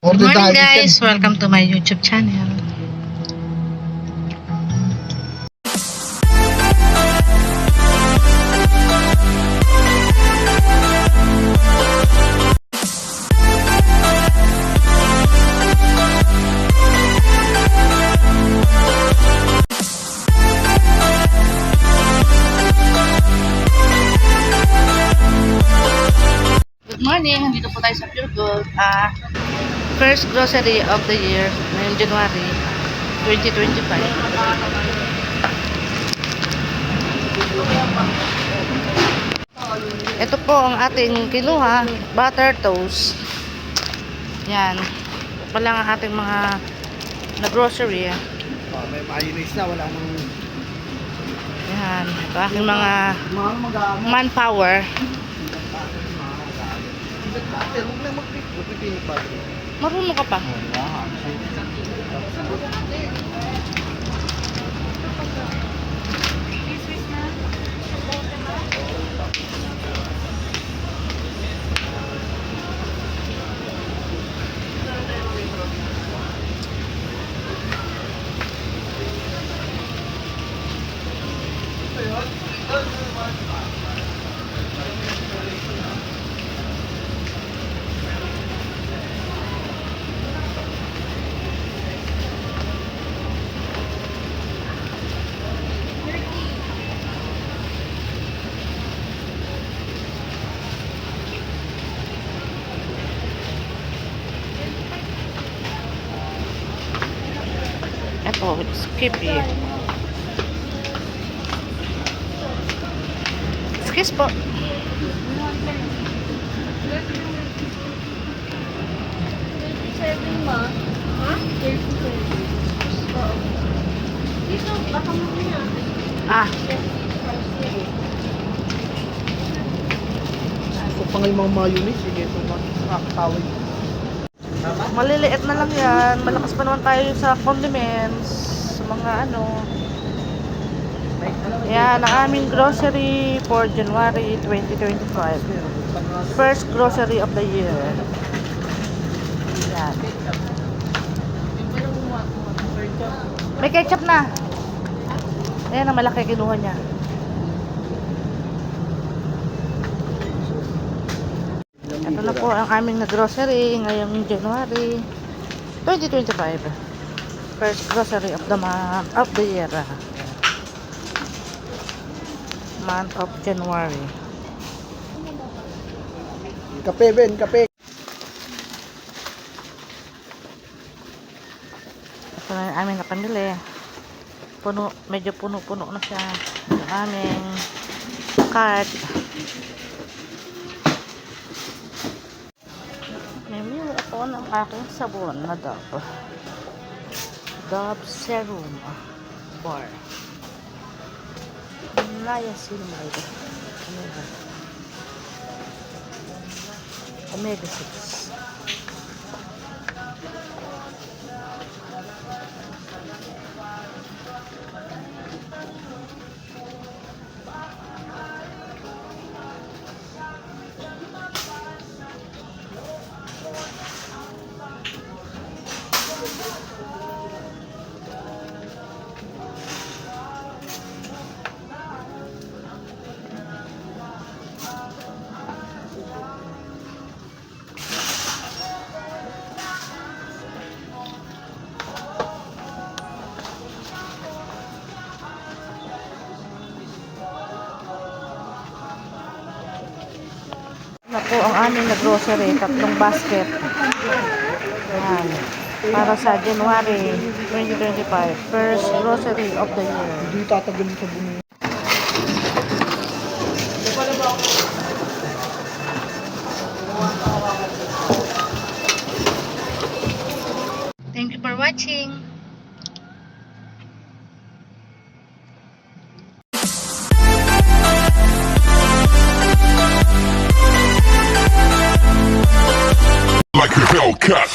Good morning guys, welcome to my YouTube channel. Good morning, nandito po tayo sa Pure Gold. First grocery of the year ngayong January 2025. Ito po ang ating kinuha, butter toast. Yan. Ito pa lang ang ating mga na grocery. May mayonnaise na, wala nang... Yan. Ito aking mga manpower. Marunong ka pa. Ito, Skippy. Excuse po. Serving ma? Ha? 30 serving. Dito, baka mo niya. Kung pang yung mga mayonnaise, sige, ito nakakatawin. Maliliit na lang yan. Malakas pa naman tayo sa condiments. Sa mga ano. Yan, ang aming grocery for January 2025. First grocery of the year. Yan. May ketchup na. Ayan ang malaki kinuha niya. Ito na po ang aming na grocery ngayong January 2025. First grocery of the month of the year. Month of January. Kape, Ben, kape. Ito na yung aming napamili. Puno, medyo puno-puno na siya. Ang aming cart. Namili ako ng aking sabon na Dove. Dove Serum Bar. Niacinamide. Omega 6. Na po ang aming na grocery, tatlong basket. Yan. Para sa January 2025, first grocery of the year. Hindi tatagal sa bunyi. Thank you for watching. Like a Hellcat.